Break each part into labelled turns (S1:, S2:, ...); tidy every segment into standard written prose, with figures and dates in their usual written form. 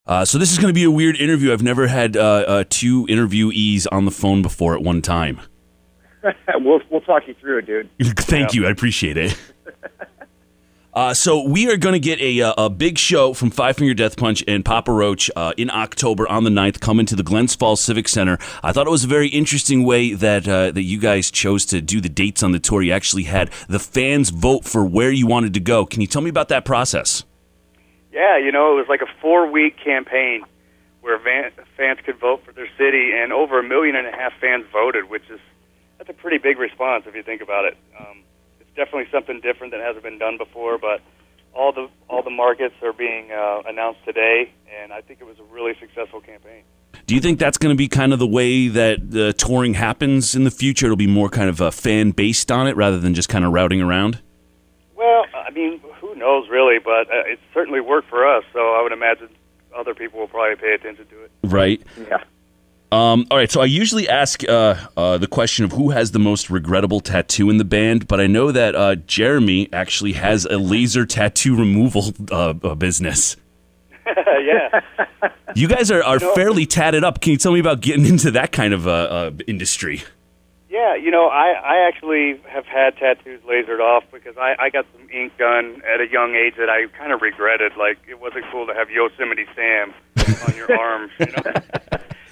S1: So this is going to be a weird interview. I've never had two interviewees on the phone before at one time.
S2: We'll talk you through it, dude.
S1: Thank you. I appreciate it. So we are going to get a big show from Five Finger Death Punch and Papa Roach in October on the 9th, coming to the Glens Falls Civic Center. I thought it was a very interesting way that you guys chose to do the dates on the tour. You actually had the fans vote for where you wanted to go. Can you tell me about that process?
S3: Yeah, it was like a 4-week campaign where fans could vote for their city, and over 1.5 million fans voted, that's a pretty big response if you think about it. Definitely something different that hasn't been done before, but all the markets are being announced today, and I think it was a really successful campaign.
S1: Do you think that's going to be kind of the way that the touring happens in the future? It'll be more kind of fan-based on it rather than just kind of routing around?
S3: Well, I mean, who knows really, but it certainly worked for us, so I would imagine other people will probably pay attention to it.
S1: Right.
S2: Yeah.
S1: All right, so I usually ask the question of who has the most regrettable tattoo in the band, but I know that Jeremy actually has a laser tattoo removal business.
S3: Yeah.
S1: You guys are fairly tatted up. Can you tell me about getting into that kind of industry?
S3: Yeah, I actually have had tattoos lasered off because I got some ink done at a young age that I kind of regretted. Like, it wasn't cool to have Yosemite Sam on your arms,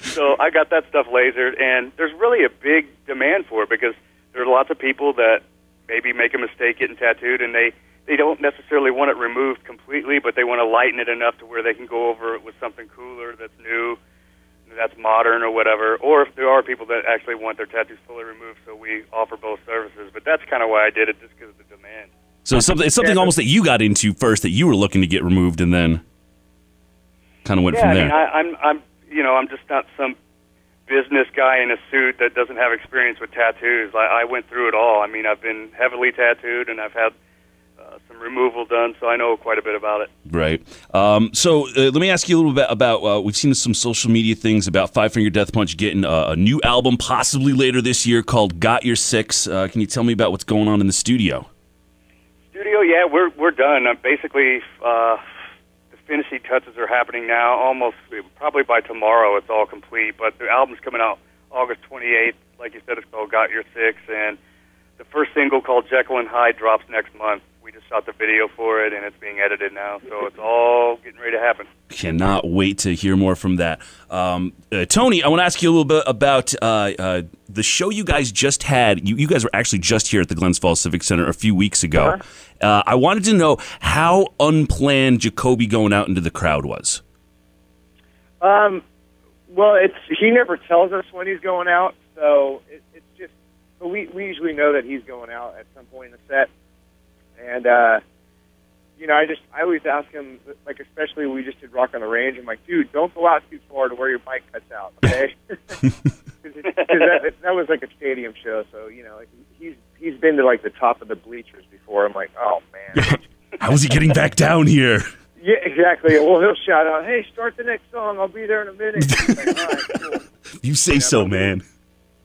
S3: So I got that stuff lasered, and there's really a big demand for it because there's lots of people that maybe make a mistake getting tattooed, and they don't necessarily want it removed completely, but they want to lighten it enough to where they can go over it with something cooler that's new, that's modern or whatever. Or if there are people that actually want their tattoos fully removed, so we offer both services. But that's kind of why I did it, just because of the demand.
S1: So it's something almost that you got into first, that you were looking to get removed, and then kind of went from there.
S3: I mean, I'm just not some business guy in a suit that doesn't have experience with tattoos. I went through it all. I mean, I've been heavily tattooed, and I've had some removal done, so I know quite a bit about it.
S1: Right. So let me ask you a little bit about, we've seen some social media things about Five Finger Death Punch getting a new album possibly later this year called Got Your Six. Can you tell me about what's going on in the studio?
S3: Yeah, we're done. Basically, the finishing touches are happening now. Almost, probably by tomorrow, it's all complete. But the album's coming out August 28th. Like you said, it's called Got Your Six, and the first single called Jekyll and Hyde drops next month. We just shot the video for it, and it's being edited now, so it's all getting ready to happen.
S1: Cannot wait to hear more from that. Tony, I want to ask you a little bit about the show you guys just had. You guys were actually just here at the Glens Falls Civic Center a few weeks ago. I wanted to know how unplanned Jacoby going out into the crowd was.
S2: Well, he never tells us when he's going out, so it's just. But we usually know that he's going out at some point in the set. And, I always ask him, like, especially when we just did Rock on the Range, I'm like, dude, don't go out too far to where your bike cuts out, okay? Because that was like a stadium show, so, he's been to, like, the top of the bleachers before. I'm like, oh, man.
S1: How is he getting back down here?
S2: Yeah, exactly. Well, he'll shout out, hey, start the next song. I'll be there in a minute. Like, all right, cool.
S1: You say so, man.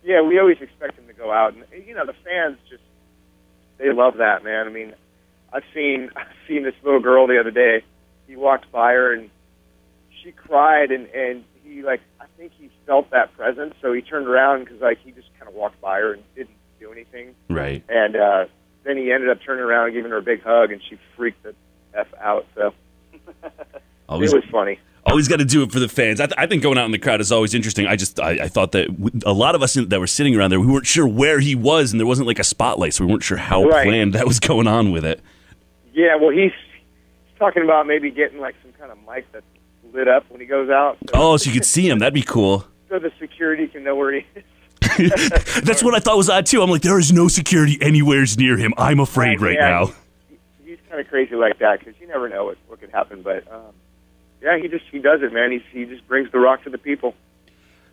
S2: Yeah, we always expect him to go out. And, the fans just, they love that, man. I mean, I've seen this little girl the other day. He walked by her, and she cried, and he, I think he felt that presence, so he turned around because, he just kind of walked by her and didn't do anything.
S1: Right.
S2: And then he ended up turning around and giving her a big hug, and she freaked the F out, so it was funny.
S1: Always got to do it for the fans. I think going out in the crowd is always interesting. I thought that a lot of us that were sitting around there, we weren't sure where he was, and there wasn't like a spotlight, so we weren't sure how planned that was going on with it. Yeah,
S2: well, he's talking about maybe getting some kind of mic that's lit up when he goes out.
S1: So you could see him. That'd be cool.
S2: So the security can know where he is.
S1: That's what I thought was odd, too. I'm like, there is no security anywhere near him. I'm afraid right now.
S2: He's kind of crazy like that because you never know what could happen, but... yeah, he does it, man. He just brings the rock to the people.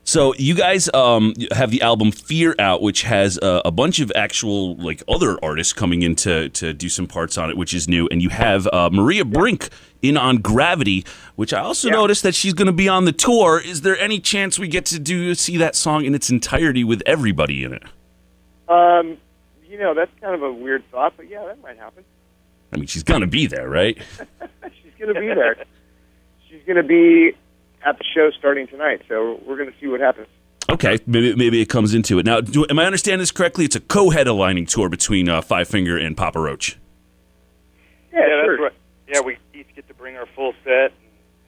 S1: So you guys have the album Fear out, which has a bunch of actual other artists coming in to do some parts on it, which is new. And you have Maria Brink in on Gravity, which I also noticed that she's going to be on the tour. Is there any chance we get to see that song in its entirety with everybody in it?
S2: That's kind of a weird thought, but yeah, that might happen.
S1: I mean, she's going to be there, right?
S2: She's going to be there. She's going to be at the show starting tonight. So we're going to see what happens.
S1: Okay, maybe it comes into it. Now, am I understanding this correctly? It's a co-headlining tour between Five Finger and Papa Roach.
S2: Yeah, sure.
S3: That's right. Yeah, we each get to bring our full set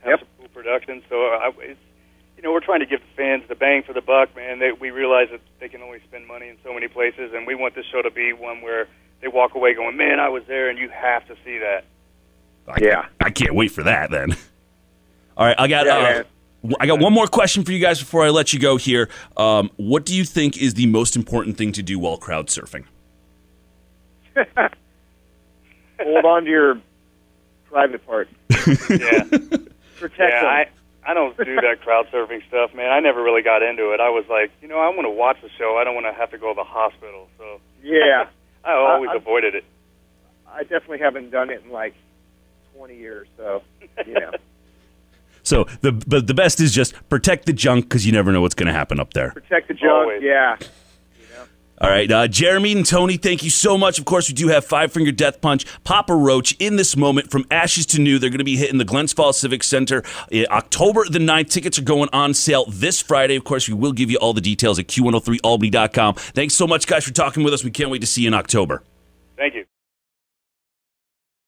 S3: and have some cool production. So it's, we're trying to give the fans the bang for the buck, man. We realize that they can only spend money in so many places, and we want this show to be one where they walk away going, man, I was there, and you have to see that.
S1: I can't wait for that then. All right, I got one more question for you guys before I let you go here. What do you think is the most important thing to do while crowd surfing?
S2: Hold on to your private parts.
S3: Yeah.
S2: Protect them.
S3: I don't do that crowd surfing stuff, man. I never really got into it. I was like, I want to watch the show. I don't want to have to go to the hospital. So
S2: yeah.
S3: I always avoided it.
S2: I definitely haven't done it in like 20 years, so,
S1: So the best is just protect the junk because you never know what's going to happen up there.
S2: Protect the junk,
S3: always.
S2: Yeah.
S1: All right, Jeremy and Tony, thank you so much. Of course, we do have Five Finger Death Punch, Papa Roach in this moment from Ashes to New. They're going to be hitting the Glens Falls Civic Center October the 9th. Tickets are going on sale this Friday. Of course, we will give you all the details at Q103albany.com. Thanks so much, guys, for talking with us. We can't wait to see you in October.
S3: Thank you.